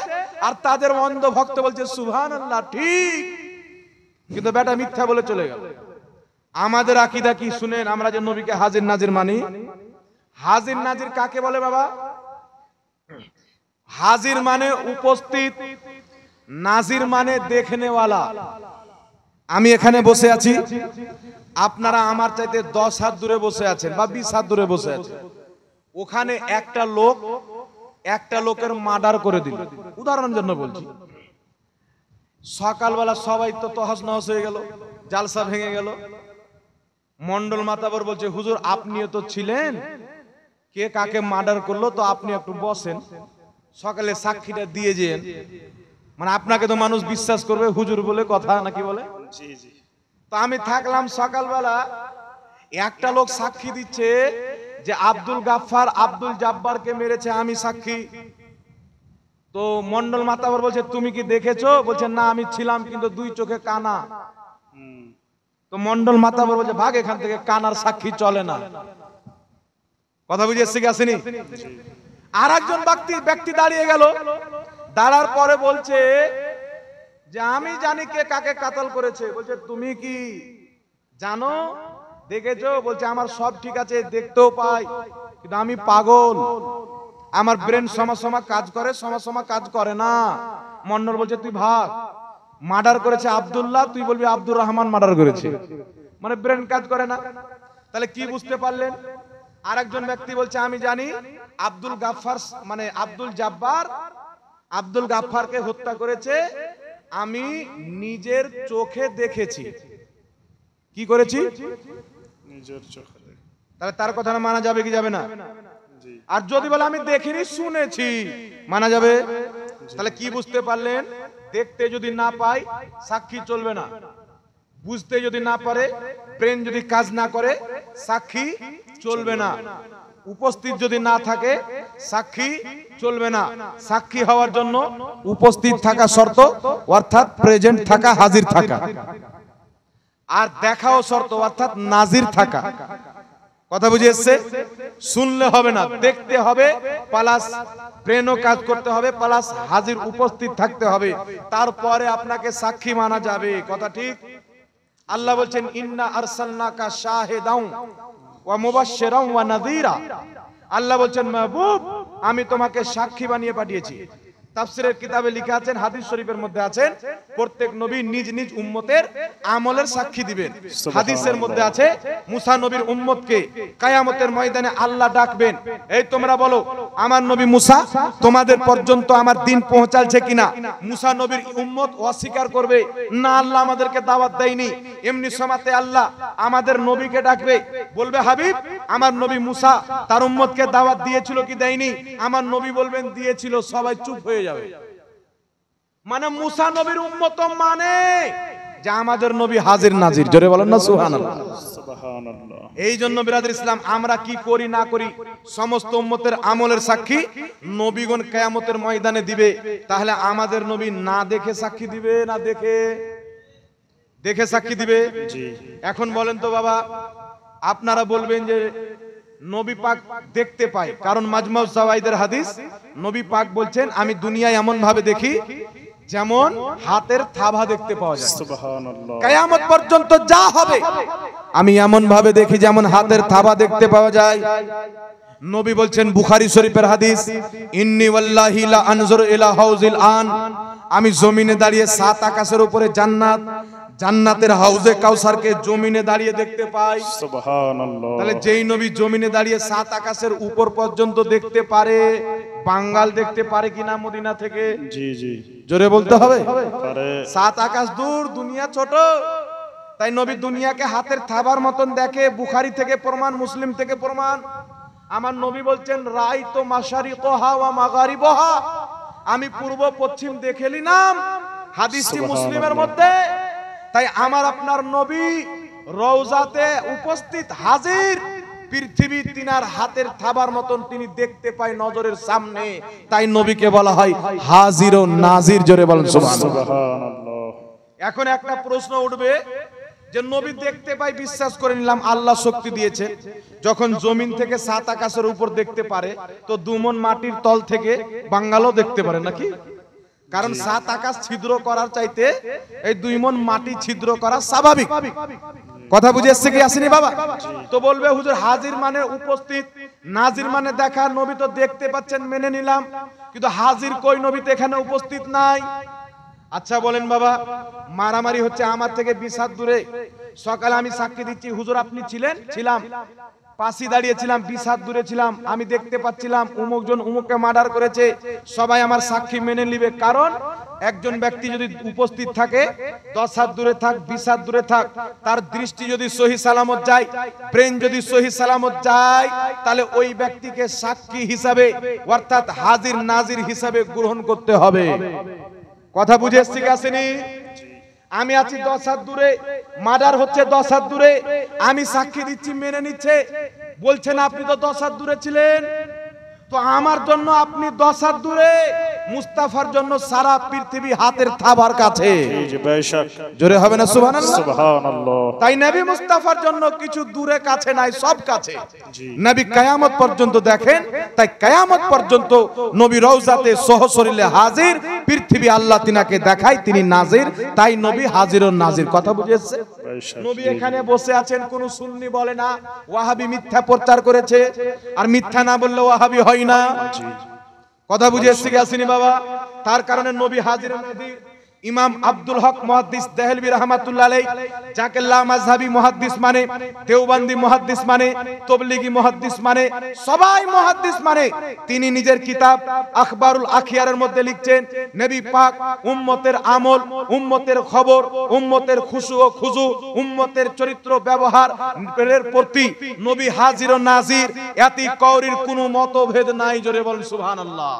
আর তাদের অন্ধ ভক্ত বলছে সুবহানাল্লাহ, ঠিক, কিন্তু বেটা মিথ্যা বলে চলে গেল। আমাদের আকীদা কি শুনেন, আমরা যে নবীকে হাজির নাজির মানি। হাজির নাজির কাকে বলে বাবা? হাজির মানে উপস্থিত, নাজির মানে দেখনেওয়ালা। আমি এখানে বসে আছি, আপনারা আমার চাইতে 10 হাত দূরে বসে আছেন বা 20 হাত দূরে বসে আছেন। ওখানে একটা লোকের মার্ডার করে দিল, উদাহরণের জন্য বলছি। সকালবেলা সবাই তো তহস নহস হয়ে গেল, জালসা ভেঙে গেল। মন্ডল মাতাবর বলছে, হুজুর আপনিও তো ছিলেন, কে কাকে মার্ডার করলো তো আপনি একটু বসেন, সকালে সাক্ষীটা দিয়ে যেন, মানে আপনাকে তো মানুষ বিশ্বাস করবে হুজুর বলে কথা নাকি বলে। তো আমি থাকলাম, সকালবেলা একটা লোক সাক্ষী দিচ্ছে যে আব্দুল গাফফার আব্দুল জাব্বারকে মেরেছে, আমি সাক্ষী। তো মন্ডল মাতাবর বলছে, তুমি কি দেখেছো? বলছে না, আমি ছিলাম কিন্তু 2 চোখে কানা। তো মন্ডল মাতাবর বলছে, ভাগ এখান থেকে, কানার সাক্ষী চলে না। কথা বুঝে এসছে কি আসেনি? আর একজন ব্যক্তি দাঁড়িয়ে গেল, দাঁড়ার পরে বলছে যে আমি জানি কে কাকে কাতল করেছে। বলছে তুমি কি জানো, দেখেছো? বলছে আমার সব ঠিক আছে, দেখতেও পাই, কিন্তু আমি পাগল, আমার ব্রেন সময় কাজ করে, সময় কাজ করে না। মন্ডল বলছে তুই ভাগ, মার্ডার করেছে আব্দুল্লাহ, তুই বলবি আব্দুর রহমান মার্ডার করেছে, মানে ব্রেন কাজ করে না। তাহলে কি বুঝতে পারলেন? আরেকজন ব্যক্তি বলছে আমি জানি আব্দুল গাফফার মানে আব্দুল জাব্বার আব্দুল গাফফারকে হত্যা করেছে, আমি নিজের চোখে দেখেছি। কি করেছি? নিজের চোখে। তাহলে তার কথা মানা যাবে কি যাবে না? আর যদি বলে আমি দেখিনি শুনেছি, মানা যাবে? তাহলে কি বুঝতে পারলেন? দেখতে যদি না পাই সাক্ষী চলবে না, বুঝতে যদি না পারে, ব্রেন যদি কাজ না করে সাক্ষী চলবে না, উপস্থিত যদি না থাকে সাক্ষী চলবে না। সাক্ষী হওয়ার জন্য উপস্থিত থাকা শর্ত, অর্থাৎ প্রেজেন্ট থাকা, হাজির থাকা। আর দেখাও শর্ত, অর্থাৎ নাজির থাকা। কথা বুঝে এসছে? শুনলে হবে না, দেখতে হবে, প্লাস ব্রেনও কাজ করতে হবে, প্লাস হাজির উপস্থিত থাকতে হবে, তারপরে আপনাকে সাক্ষী মানা যাবে। কথা ঠিক? আল্লাহ বলছেন ইন্না আরসালনাকা শাহিদাও ওয়া মুবাশশিরাও ওয়া নাযীরা। আল্লাহ বলছেন মাহবুব, আমি তোমাকে সাক্ষী বানিয়ে পাঠিয়েছি। তাফসীরের কিতাবে লেখা আছেন, হাদিস শরীফের মধ্যে আছেন, প্রত্যেক নবী নিজ নিজ উম্মতের আমলের সাক্ষী দিবেন। হাদিসের মধ্যে আছে মুসা নবীর উম্মতকে কিয়ামতের ময়দানে আল্লাহ ডাকবেন, এই তোমরা বলো আমার নবী মুসা তোমাদের পর্যন্ত আমার দিন পৌঁছালছে কিনা। মুসা নবীর উম্মত অস্বীকার করবে, না আল্লাহ আমাদেরকে দাওয়াত দেয়নি। এমনি সময়তে আল্লাহ আমাদের নবীকে ডাকবে, বলবে হাবিব আমার নবী মুসা তার উম্মতকে দাওয়াত দিয়েছিল কি দেয়নি? আমার নবী বলবেন দিয়েছিল, সবাই চুপ হয়ে যাবে। মানে মুসা নবীর উম্মত মানে যে আমাদের নবী হাজির নাজির। জোরে বলেন না সুবহানাল্লাহ। সুবহানাল্লাহ। এই জন্য বিরাদর ইসলাম, আমরা কি করি না করি সমস্ত উম্মতের আমলের সাক্ষী নবীগণ কিয়ামতের ময়দানে দিবে। তাহলে আমাদের নবী না দেখে সাক্ষী দিবে না দেখে সাক্ষী দিবে? জি। এখন বলেন তো বাবা, আপনারা বলবেন যে নবী পাক দেখতে পায়, কারণ মাজমাউ যাওয়াইদের হাদিস, নবী পাক বলছেন আমি দুনিয়ায় এমন ভাবে দেখি যেমন হাতের থাবা দেখতে পাওয়া যায়। সুবহানাল্লাহ। কিয়ামত পর্যন্ত যা হবে আমি এমন ভাবে দেখি যেমন হাতের থাবা দেখতে পাওয়া যায়। নবী বলছেন বুখারী শরীফের হাদিস, ইন্নী ওয়াল্লাহি লা আনজুরু ইলা হাউজিল আন, আমি জমিনে দাঁড়িয়ে 7 আকাশের উপরে জান্নাতের হাউজে কাউসারকে জমিনে দাঁড়িয়ে দেখতে পাই। সুবহানাল্লাহ। তাহলে যেই নবী জমিনে দাঁড়িয়ে 7 আকাশের উপর পর্যন্ত দেখতে পারে, বাঙ্গাল দেখতে পারে কিনা মদিনা থেকে? জি জি। জোরে বলতে হবে। পারে। 7 আকাশ দূর, দুনিয়া ছোট, তাই নবী দুনিয়াকে হাতের থাবার মতন দেখে। বুখারী থেকে প্রমাণ, মুসলিম থেকে প্রমাণ। আমার নবী বলছেন রাইতু মাশারিকহা ওয়া মাগারিবহা, আমি পূর্ব পশ্চিম দেখে নিলাম। হাদিসটি মুসলিমের মধ্যে। তাই আমার আপনার নবী রওজাতে উপস্থিত হাজির, পৃথিবী তিনার হাতের থাবার মতন তিনি দেখতে পায় নজরের সামনে, তাই নবীকে বলা হয় হাজির ও নাজির। জোরে বলেন সুবহানাল্লাহ। এখন একটা প্রশ্ন উঠবে যে নবী দেখতে পাই, বিশ্বাস করে নিলাম আল্লাহ শক্তি দিয়েছে, যখন জমিন থেকে 7 আকাশের উপর দেখতে পারে, তো 2 মণ মাটির তল থেকে বাঙ্গালও দেখতে পারে নাকি? কারণ 7 আকাশ ছিদ্র করার চাইতে এই 2 মণ মাটি ছিদ্র করা স্বাভাবিক। কথা বুঝে এসছে কি আসেনি বাবা? তো বলবে হুজুর হাজির মানে উপস্থিত, নাজির মানে দেখা। নবী তো দেখতে পাচ্ছেন, মেনে নিলাম, কিন্তু হাজির কই? নবী তো এখানে উপস্থিত নাই। আচ্ছা বলেন বাবা, মারামারি হচ্ছে আমার থেকে 20 হাত দূরে, সকালে আমি সাক্ষী দিচ্ছি হুজুর আপনি ছিলেন, ছিলাম, পাশে দাঁড়িয়েছিলাম, 20 হাত দূরে ছিলাম, আমি দেখতে পাচ্ছিলাম অমুকজন অমুককে মার্ডার করেছে, সবাই আমার সাক্ষী মেনে নিবে। কারণ একজন ব্যক্তি যদি উপস্থিত থাকে, 10 হাত দূরে থাক, 20 হাত দূরে থাক, তার দৃষ্টি যদি সহি সালামত যায়, ব্রেন যদি সহি সালামত যায়, তাহলে ওই ব্যক্তিকে সাক্ষী হিসাবে অর্থাৎ হাজির নাজির হিসাবে গ্রহণ করতে হবে। কথা বুঝে এসছি কি আসেনি? আমি আছি 10 হাত দূরে, মার্ডার হচ্ছে 10 হাত দূরে, আমি সাক্ষী দিচ্ছি, মেনে নিচ্ছে, বলছেন আপনি তো 10 হাত দূরে ছিলেন, তো আমার জন্য আপনি 10 হাত দূরে, মুস্তাফার জন্য সারা পৃথিবী হাতের থাবার কাছে। জি বেশক, জোরে হবে না সুবহানাল্লাহ? সুবহানাল্লাহ। তাই নবী মুস্তাফার জন্য কিছু দূরে কাছে নাই, সব কাছে। জি। নবী কিয়ামত পর্যন্ত দেখেন, তাই কিয়ামত পর্যন্ত নবী রওজাতে সহশরীরে হাজির, পৃথিবী আল্লাহ তিনাকে দেখায় তিনি নাজির, তাই নবী হাজির ও নাজির। কথা বুঝেছে? নবী এখানে বসে আছেন, কোন সুন্নি বলে না ওয়াহাবি মিথ্যা প্রচার করেছে, আর মিথ্যা না বললে ওয়াহাবি হয় না। কথা বুঝে এসছে কি আসেনি বাবা? তার কারণে নবী হাজির ও নাজির। ইমাম আব্দুল হক মুহাদ্দিস দেহলভী রাহমাতুল্লাহ আলাইহি, যাকে লা মাযহাবী মুহাদ্দিস মানে, দেওবন্দি মুহাদ্দিস মানে, তাবলীগী মুহাদ্দিস মানে, সবাই মুহাদ্দিস মানে, তিনি নিজের কিতাব আখবারুল আখিয়ারের মধ্যে লিখছেন, নবী পাক উম্মতের আমল, উম্মতের খবর, উম্মতের খুশু ও খুজু, উম্মতের চরিত্র ব্যবহার এর প্রতি নবী হাজির ও নাজির, এতি কওরির কোনো মতভেদ নাই। জোরে বলেন সুবহানাল্লাহ।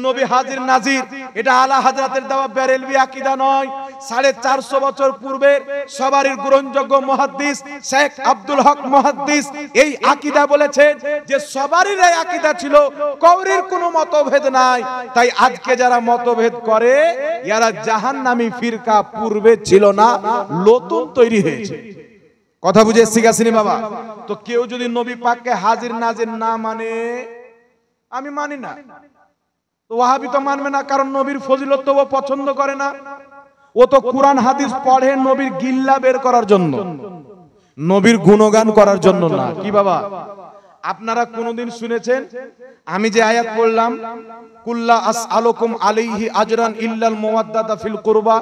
নবী হাজির নাজির, এটা আলা হাজরাতের দেওয়া বেরেলভি আকীদা নয়। 450 বছর পূর্বে সবারই গ্রহণযোগ্য মুহাদ্দিস শেখ আব্দুল হক মুহাদ্দিস এই আকীদা বলেছেন যে সবারই এই আকীদা ছিল, কওরির কোনো মতভেদ নাই। তাই আজকে যারা মতভেদ করে এরা জাহান্নামী ফিরকা, পূর্বে ছিল না, নতুন তৈরি হয়েছে। কথা বুঝে এসছি গাছিনি বাবা? তো কেউ যদি নবী পাককে হাজির নাজির না মানে, আমি মানি না, তো ওয়াহাবি তো মানবে না, কারণ নবীর ফজিলত তো ও পছন্দ করে না। ও তো কুরআন হাদিস পড়ে নবীর গিল্লা বের করার জন্য, নবীর গুণগান করার জন্য না। কি বাবা, আপনারা কোনদিন শুনেছেন আমি যে আয়াত পড়লাম, কুল্লা আসআলুকুম আলাইহি আজরান ইল্লাল মাওয়াদ্দাতা ফিল কুরবা,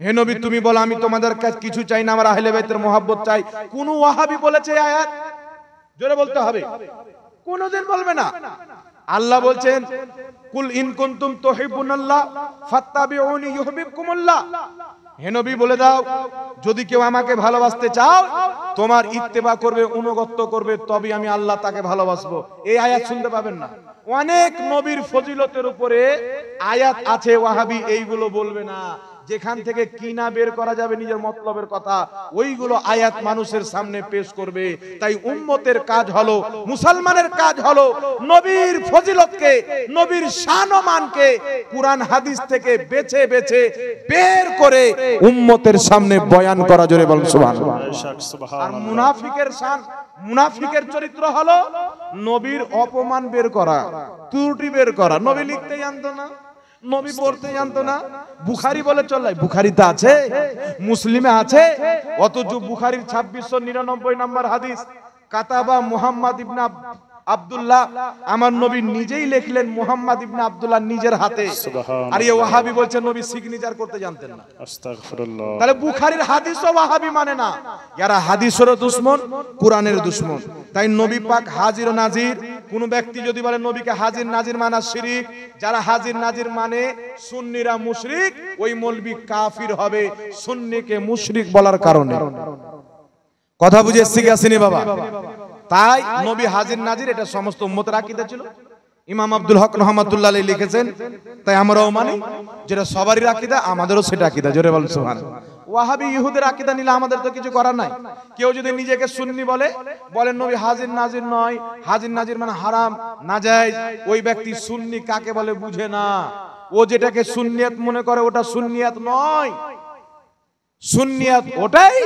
হে নবী তুমি বলো আমি তোমাদের কাছে কিছু চাই না, আমার আহলে বাইতের মহব্বত চাই। কোন ওয়াহাবি বলেছে এই আয়াত? জোরে বলতে হবে, কোনদিন বলবে না। আল্লাহ বলছেন কুল ইন কুনতুম তুহিব্বুনাল্লাহ ফাত্তাবিউনি ইউহিব্বুকুমুল্লাহ, হে নবী বলে দাও যদি কেউ আমাকে ভালোবাসতে চাও তোমার ইত্তেবা করবে, অনুগত্য করবে, তবে আমি আল্লাহ তাকে ভালোবাসবো। এই আয়াত শুনতে পাবেন না। অনেক নবীর ফজিলতের উপরে আয়াত আছে, ওয়াহাবি এইগুলো বলবে না। যেখান থেকে কিনা বের করা যাবে নিজের মতলবের কথা, ওইগুলো আয়াত মানুষের সামনে পেশ করবে। তাই উম্মতের কাজ হলো, মুসলমানের কাজ হলো নবীর ফজিলতকে, নবীর শান ও মানকে কুরআন হাদিস থেকে বেছে বেছে বের করে উম্মতের সামনে বয়ান করা। জোরে বলেন সুবহানাল্লাহ। আর মুনাফিকের শান, মুনাফিকের চরিত্র হলো নবীর অপমান বের করা, ত্রুটি বের করা। নবী লিখতে জানতো না, নবী পড়তে জানতো না, বুখারী বলে চললাই, বুখারীতে আছে, মুসলিমে আছে, অথচ বুখারীর 2699 নম্বর হাদিস, কাতাবা মুহাম্মদ ইবনে আব্দুল্লাহ, আমার নবী নিজেই লিখলেন মুহাম্মদ ইবনে আব্দুল্লাহ নিজের হাতে। আর এই ওয়াহাবি বলছে নবী সিগনেচার করতে জানতেন না। আস্তাগফিরুল্লাহ। তাহলে বুখারীর হাদিসও ওয়াহাবি মানে না, যারা হাদিসেরও দুশমন, কুরআনের দুশমন। তাই নবী পাক হাজির ও নাজির। কোন ব্যক্তি যদি বলে নবীকে হাজির নাজির মানা শিরক, যারা হাজির নাজির মানে সুন্নিরা মুশরিক, ওই মৌলবি কাফির হবে সুন্নিকে মুশরিক বলার কারণে। কথা বুঝে এসছি কি আসেনি বাবা? তাই নবী হাজির নাজির এটা সমস্ত উম্মতের আকীদা ছিল। ইমাম আব্দুল হক রহমাতুল্লাহ আলাইহি লিখেছেন, তাই আমরাও মানি, যেটা সবারই আকীদা আমাদেরও সেটা আকীদা। জোরে বলেন সুবহানাল্লাহ। ওয়াহাবি ইহুদের আকীদা নিলে আমাদের তো কিছু করার নাই। কেউ যদি নিজেকে সুন্নি বলে, বলেন নবী হাজির নাজির নয়, হাজির নাজির মানে হারাম নাজায়েজ, ওই ব্যক্তি সুন্নি কাকে বলে বুঝে না। ও যেটাকে সুন্নিয়াত মনে করে ওটা সুন্নিয়াত নয়। সুন্নিয়াত ওটাই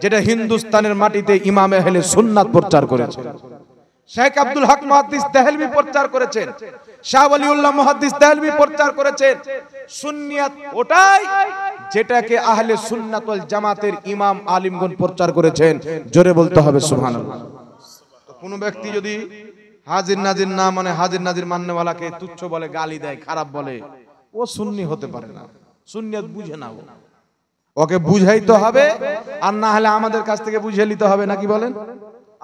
যেটা হিন্দুস্তানের মাটিতে ইমাম আহলে সুন্নাত প্রচার করেছে। শেখ আব্দুল হক মুহাদ্দিস দেহলভী প্রচার করেছেন, শাহ ওয়ালিউল্লাহ মুহাদ্দিস দেহলভী প্রচার করেছেন। সুন্নিয়াত ওটাই যেটাকে আহলে সুন্নাত ওয়াল জামাতের ইমাম আলিমগণ প্রচার করেছেন। জোরে বলতে হবে সুবহানাল্লাহ। কোন ব্যক্তি যদি হাজির নাজির না মানে হাজির নাজির মাননেওয়ালাকে তুচ্ছ বলে, গালি দেয়, খারাপ বলে, ও সুন্নি হতে পারে না, সুন্নিয়ত বুঝে না, ওকে বুঝাইতে হবে, আর না হলে আমাদের কাছ থেকে বুঝিয়ে নিতে হবে, নাকি বলেন?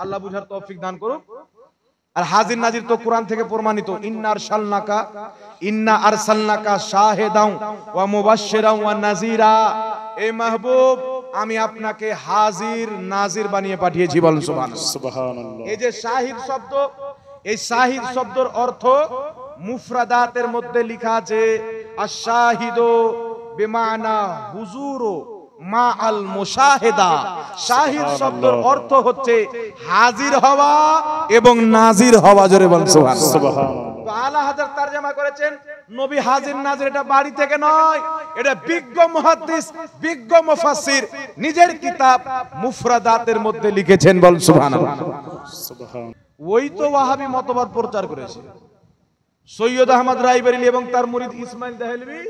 আল্লাহ বুঝার তৌফিক দান করুক। আর হাজির নাজির তো কোরআন থেকে প্রমাণিত, ইন্না আরসালনাকা শাহিদাও ওয়া মুবাশশিরাও ওয়া নাযীরা। এই মাহবুব, আমি আপনাকে হাজির নাজির বানিয়ে পাঠিয়েছি, বলেন সুবহানাল্লাহ। সুবহানাল্লাহ। এই যে শাহিদ শব্দ, এই শাহিদ শব্দের অর্থ মুফরাদাতের মধ্যে লেখা আছে আশ-শাহিদু বিমানা হুজুরু মা আল মুশাহিদা। শাহিদ শব্দের অর্থ হচ্ছে হাজির হওয়া এবং নাজির হওয়া। জোরে বলেন সুবহানাল্লাহ। সুবহানাল্লাহ। তো আলা হাযরত তরজমা করেছেন নবী হাজির নাজির, এটা বাড়ি থেকে নয়, এটা বিজ্ঞ মুহাদ্দিস, বিজ্ঞ মুফাসসির নিজের কিতাব মুফরাদাতের মধ্যে লিখেছেন, বলেন সুবহানাল্লাহ। সুবহানাল্লাহ। ওই তো ওয়াহাবি মতবাদ প্রচার করেছে সৈয়দ আহমদ রায়বেরেলী এবং তার মুরিদ ইসমাইল দেহলভী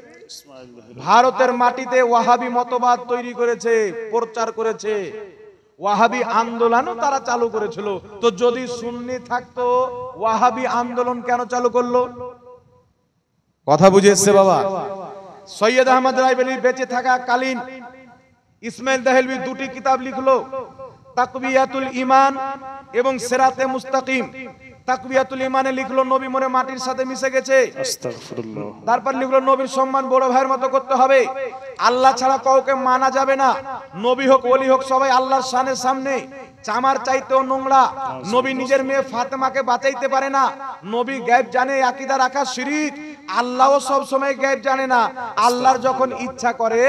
ভারতের মাটিতে ওয়াহাবি মতবাদ তৈরি করেছে, প্রচার করেছে। ওয়াহাবি আন্দোলনও তারা চালু করেছিল। তো যদি সুন্নি থাকতো, ওয়াহাবি আন্দোলন কেন চালু করলো? কথা বুঝে এসছে বাবা? সৈয়দ আহমদ রায়বেরেলী বেঁচে থাকা কালীন ইসমাইল দেহলভী দুটি কিতাব লিখলো, তাকবিয়াতুল ঈমান এবং সিরাতে মুস্তাকিম। তাকবিয়াতুল ঈমানে লিখলো নবী মনে মাটির সাথে মিশে গেছে, আস্তাগফিরুল্লাহ। তারপর লিখলো নবীর সম্মান বড় ভাইয়ের মতো করতে হবে, আল্লাহ ছাড়া কাউকে মানা যাবে না, নবী হোক ওলি হোক সবাই আল্লাহর শানের সামনে চামার চাইতেও নোংরা। নবী নিজের মেয়ে ফাতেমাকে বাঁচাইতে পারে না, নবী গায়েব জানে, আকীদা রাখা শিরক। আল্লাহও সব সময় গায়েব জানে না, আল্লাহর যখন ইচ্ছা করে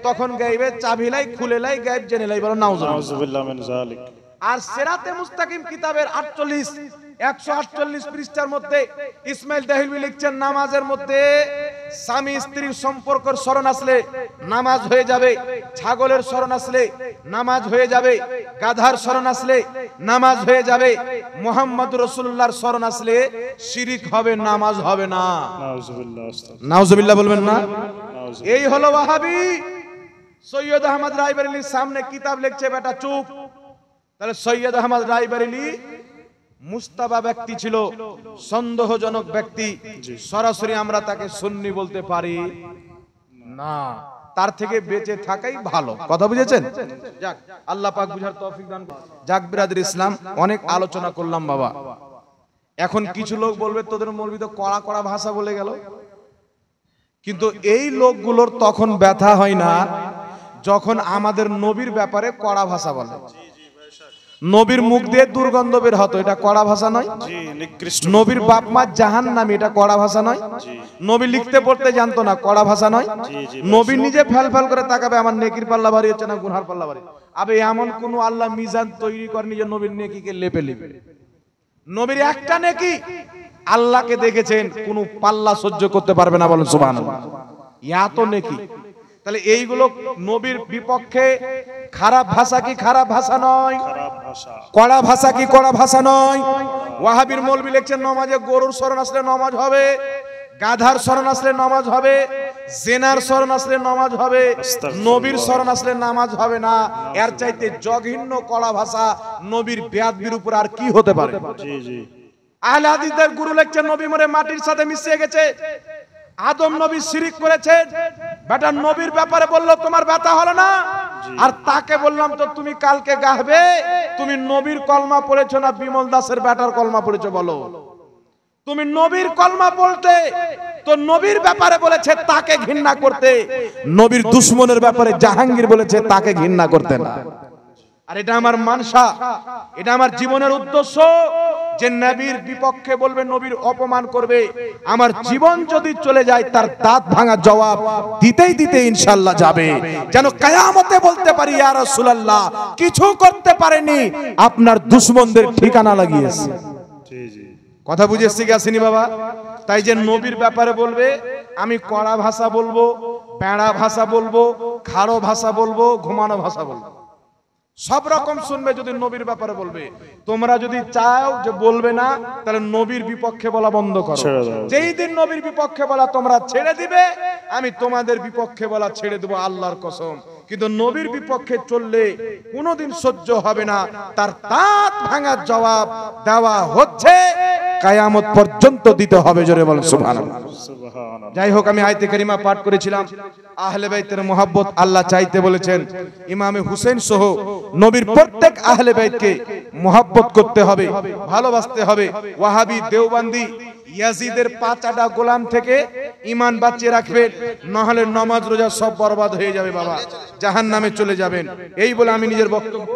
তখন গায়েবের চাবিলাই খুলেলাই গায়েব জেনে লাই, বলো নাউযুবিল্লাহ মিন যালিক। আর সিরাতে মুস্তাকিম কিতাবের 148 পৃষ্ঠার মধ্যে ইসমাইল দেহলভী লিখছেন নামাজের মধ্যে স্বামী স্ত্রীর সম্পর্কের স্মরণ আসলে নামাজ হয়ে যাবে, ছাগলের স্মরণ আসলে নামাজ হয়ে যাবে, গাধার স্মরণ আসলে নামাজ হয়ে যাবে, মুহাম্মদুর রাসূলুল্লাহর স্মরণ আসলে শিরক হবে, নামাজ হবে না। নাউযুবিল্লাহ। নাউযুবিল্লাহ বলবেন না? এই হলো ওয়াহাবি। সৈয়দ আহমদ রায়বেরেলীর সামনে কিতাব লিখছে, বেটা চুপ। তাহলে সৈয়দ আহমদ রায়বেরেলী মুস্তাবা ব্যক্তি ছিল, সন্দেহজনক ব্যক্তি, সরাসরি আমরা তাকে সুন্নি বলতে পারি না, তার থেকে বেঁচে থাকাই ভালো। কথা বুঝেছেন? যাক, আল্লাহ পাক বুঝার তৌফিক দান করুন। যাক বিরাদর ইসলাম, অনেক আলোচনা করলাম বাবা। এখন কিছু লোক বলবে তোদের মৌলবি তো কড়া কড়া ভাষা বলে গেল, কিন্তু এই লোকগুলোর তখন ব্যথা হয় না যখন আমাদের নবীর ব্যাপারে কড়া ভাষা বলে। নবীর মুখ দিয়ে দুর্গন্ধ বের হতো, এটা কড়া ভাষা নয়? নবীর বাপ মা জাহান্নামী, এটা কড়া ভাষা নয়? নবী লিখতে পড়তে জানতো না, কড়া ভাষা নয়? নবী নিজে ফেল ফেল করে তাকাবে, আমার নেকির পাল্লা ভারী হচ্ছে না গুনহার পাল্লা ভারী। আবে এমন কোন আল্লাহ মিজান তৈরি করেনি যে নবীর নেকিকে লেপে লেপে। নবীর একটা নেকি আল্লাহকে দেখেছেন, কোন পাল্লা সহ্য করতে পারবে না, বলেন সুবহানাল্লাহ। এত নেকি। তাহলে এইগুলো নবীর বিপক্ষে খারাপ ভাষা কি খারাপ ভাষা নয়? কড়া ভাষা কি কড়া ভাষা নয়? ওয়াহাবির মৌলবি লিখছেন নামাজে গরুর শরণ আসলে নামাজ হবে, গাধার শরণ আসলে নামাজ হবে, জেনার শরণ আসলে নামাজ হবে, নবীর শরণ আসলে নামাজ হবে না। এর চাইতে জঘন্য কড়া ভাষা নবীর বেয়াদবির উপর আর কি হতে পারে? জি জি। আহলে হাদিসদের গুরু লিখছেন নবী মরে মাটির সাথে মিশে গেছে, আদম নবী শিরিক করেছেন। বেটা নবীর ব্যাপারে বললো তোমার ব্যথা হলো না, আর তাকে বললাম তো তুমি কালকে গাহবে, তুমি নবীর কলমা পড়েছো না বিমল দাসের বেটার কলমা পড়েছো? বলো, তুমি নবীর কলমা বলতে তো নবীর ব্যাপারে বলেছে তাকে ঘৃণা করতে, নবীর দুশমনের ব্যাপারে জাহাঙ্গীর বলেছে তাকে ঘৃণা করতে না। আর এটা আমার মানসা, এটা আমার জীবনের উদ্দেশ্য, যে নবীর বিপক্ষে বলবে, নবীর অপমান করবে, আমার জীবন যদি চলে যায় তার দাঁত ভাঙা জবাব দিতেই দিতে ইনশাআল্লাহ যাবে, যেন কিয়ামতে বলতে পারি ইয়া রাসূলুল্লাহ কিছু করতে পারেনি, আপনার দুশমনদের ঠিকানা লাগিয়েছে। জি জি। কথা বুঝেছি কি আসেনি বাবা? তাই যে নবীর ব্যাপারে বলবে, আমি কড়া ভাষা বলবো, প্যাঁড়া ভাষা বলবো, খাড়ো ভাষা বলবো, ঘুমানো ভাষা বলবো, সব রকম শুনবে। যদি নবীর ব্যাপারে বলবে, তোমরা যদি চাও যে বলবে না, তাহলে নবীর বিপক্ষে বলা বন্ধ করো। যেই দিন নবীর বিপক্ষে বলা তোমরা ছেড়ে দিবে, আমি তোমাদের বিপক্ষে বলা ছেড়ে দেবো, আল্লাহর কসম। কিন্তু নবীর বিপক্ষে চললে কোনোদিন সহ্য হবে না, তার দাঁত ভাঙার জবাব দেওয়া হচ্ছে কিয়ামত পর্যন্ত দিতে হবে। জোরে বলেন সুবহানাল্লাহ। সুবহানাল্লাহ। যাই হোক, আমি আয়াতে কারিমা পাঠ করেছিলাম, আহলে বাইতের মুহাব্বত আল্লাহ চাইতে বলেছেন। ইমামে হুসেন সহ নবীর প্রত্যেক আহলে বাইতকে মুহাব্বত করতে হবে, ভালোবাসতে হবে। ওয়াহাবি, দেওবন্দি, ইয়াজিদের পাঁচাটা গোলাম থেকে ঈমান বাঁচিয়ে রাখবেন, না হলে নামাজ রোজা সব বরবাদ হয়ে যাবে বাবা, জাহান্নামে চলে যাবেন। এই বলে আমি নিজের বক্তব্য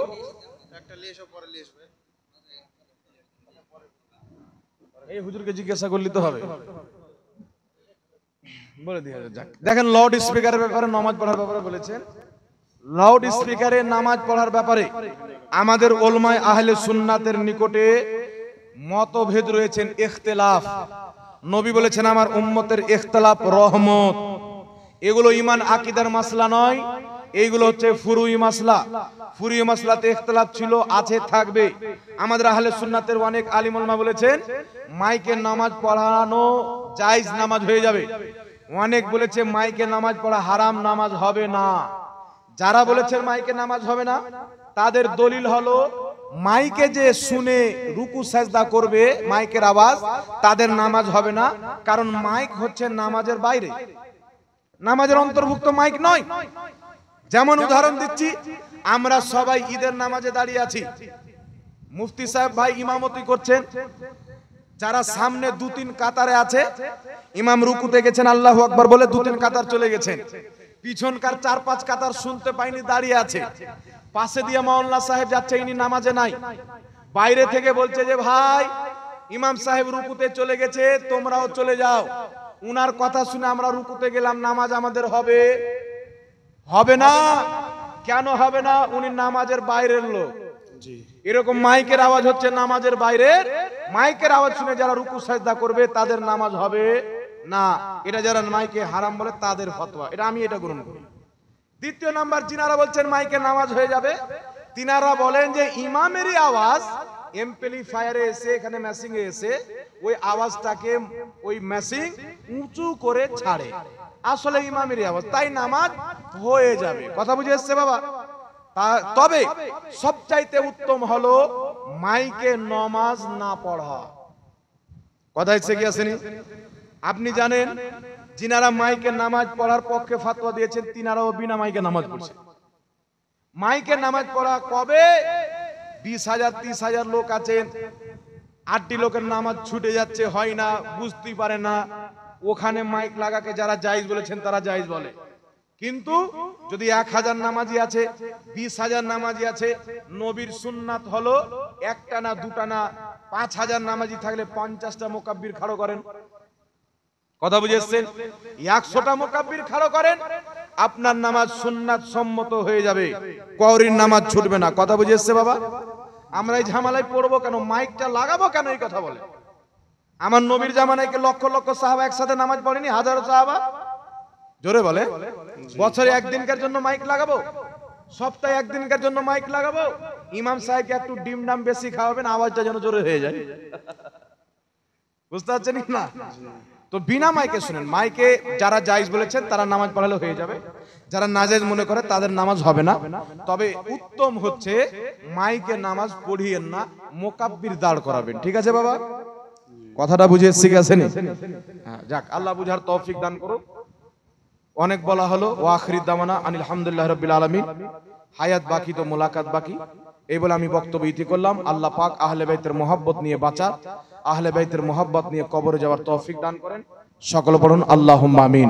এই হুজুরকে জিজ্ঞাসা করলে তো হবে, বলে দিয়ে যাক। দেখেন, লাউড স্পিকারের ব্যাপারে, নামাজ পড়ার ব্যাপারে বলেছেন। লাউড স্পিকারে নামাজ পড়ার ব্যাপারে আমাদের উলামায়ে আহলে সুন্নাতের নিকটে মতভেদ রয়েছেন, ইখতিলাফ। নবী বলেছেন আমার উম্মতের ইখতিলাফ রহমত। এগুলো ঈমান আকীদার মাসলা নয়, এইগুলো হচ্ছে ফুরুই মাসলা। ফুরুই মাসলাতে ইখতিলাফ ছিল, আছে, থাকবে। আমাদের আহলে সুন্নাতের অনেক আলিম উলামা বলেছেন মাইকে নামাজ পড়ানো জায়েজ নামাজ হয়ে যাবে। অনেক বলেছে মাইকে নামাজ পড়া হারাম, নামাজ হবে না। যারা বলেছেন মাইকে নামাজ হবে না, তাদের দলিল হলো মাইকে যে শুনে রুকু সাজদা করবে, মাইকের আওয়াজ, তাদের নামাজ হবে না। কারণ মাইক হচ্ছে নামাজের বাইরে, নামাজের অন্তর্ভুক্ত মাইক নয়। যেমন উদাহরণ দিচ্ছি, আমরা সবাই ঈদের নামাজে দাঁড়িয়ে আছি, মুফতি সাহেব ভাই ইমামতি করছেন, যারা সামনে 2-3 কাতারে আছে, ইমাম রুকুতে গেছেন আল্লাহু আকবার বলে 2-3 কাতার চলে গেছেন, পিছনকার 4-5 কাতার শুনতে পাইনি, দাঁড়িয়ে আছে। পাশে দিয়ে মাওলানা সাহেব যাচ্ছে, ইনি নামাজে নাই, বাইরে থেকে বলছে যে ভাই ইমাম সাহেব রুকুতে চলে গেছে, তোমরাও চলে যাও। উনার কথা শুনে আমরা রুকুতে গেলাম, নামাজ আমাদের হবে হবে না। কেন হবে না? উনি নামাজের বাইরের লোক। এরকম মাইকের আওয়াজ হচ্ছে নামাজের বাইরের, মাইকের আওয়াজ শুনে যারা রুকু সাজদা করবে তাদের নামাজ হবে না। এটা যারা মাইকে হারাম বলে তাদের ফতোয়া, এটা আমি এটা গ্রহণ করি। দ্বিতীয় নাম্বার, যিনারা বলছেন মাইকে নামাজ হয়ে যাবে, তিনারা বলেন যে ইমামেরই আওয়াজ এমপ্লিফায়ারে এসে, এখানে মেশিং এ এসে ওই আওয়াজটাকে ওই মেশিং উঁচু করে ছাড়ে, আসলে ইমামেরই আওয়াজ, তাই নামাজ হয়ে যাবে। কথা বুঝে এসছে বাবা? তবে সবচাইতে উত্তম হলো মাইকে নামাজ না পড়া। কথা হচ্ছে কি আসেনি? আপনি জানেন যিনারা মাইকে নামাজ পড়ার পক্ষে ফতোয়া দিয়েছেন, তিনারাও বিনা মাইকে নামাজ পড়ছেন। মাইকে নামাজ পড়া কবে? 20,000 30,000 লোক আছেন, 8টি লোকের নামাজ ছুটে যাচ্ছে, হয় না, বুঝতেই পারে না, ওখানে মাইক লাগাকে যারা জায়েজ বলেছেন তারা জায়েজ বলে। কিন্তু যদি 1000 নামাজি আছে, 20,000 নামাজি আছে, নবীর সুন্নাত হলো একটা না দুটা না 5,000 নামাজি থাকলে 50টা মুকাব্বির খাড়ো করেন। কথা বুঝেছেন? 100টা মুকাব্বির খাড়ো করেন, আপনার নামাজ সুন্নাত সম্মত হয়ে যাবে, কওরির নামাজ ছুটবে না। কথা বুঝেছে বাবা? আমরা এই ঝামেলায় পড়বো কেন, মাইকটা লাগাবো কেন, এই কথা বলে। আমার নবীর জামানায় কি লক্ষ লক্ষ সাহাবা একসাথে নামাজ পড়েনি? হাজারো সাহাবা। জোরে বলে। বছরে একদিনকার জন্য মাইক লাগাবো, সপ্তাহে একদিনকার জন্য মাইক লাগাবো, ইমাম সাহেবকে একটু ডিম ডাম বেশি খাওয়াবেন, আওয়াজটা যেন জোরে হয়ে যায়। বুঝতে পারছেন না? তো বিনা মাইকে শুনেন, মাইকে যারা জায়েজ বলেছেন তারা নামাজ পড়ালে হয়ে যাবে, যারা নাজায়েজ মনে করে তাদের নামাজ হবে না। তবে উত্তম হচ্ছে মাইকে নামাজ পড়িয়েন না, মুকাব্বির দাঁড় করাবেন। ঠিক আছে বাবা? কথাটা বুঝে এসেছি কি আসেনি? হ্যাঁ, যাক, আল্লাহ বুঝার তৌফিক দান করুন। অনেক বলা হলো, ওয়া আখিরি দাওয়ানা আনিল হামদুলিল্লাহি রাব্বিল আলামিন। হায়াত বাকি তো মোলাকাত বাকি, এই বলে আমি বক্তব্য ইতি করলাম। আল্লাহ পাক আহলে বাইতের মুহাব্বত নিয়ে বাঁচা, আহলে বাইতের মুহাব্বত নিয়ে কবরে যাওয়ার তৌফিক দান করেন। সকলে পড়ুন আল্লাহুম্মা আমিন।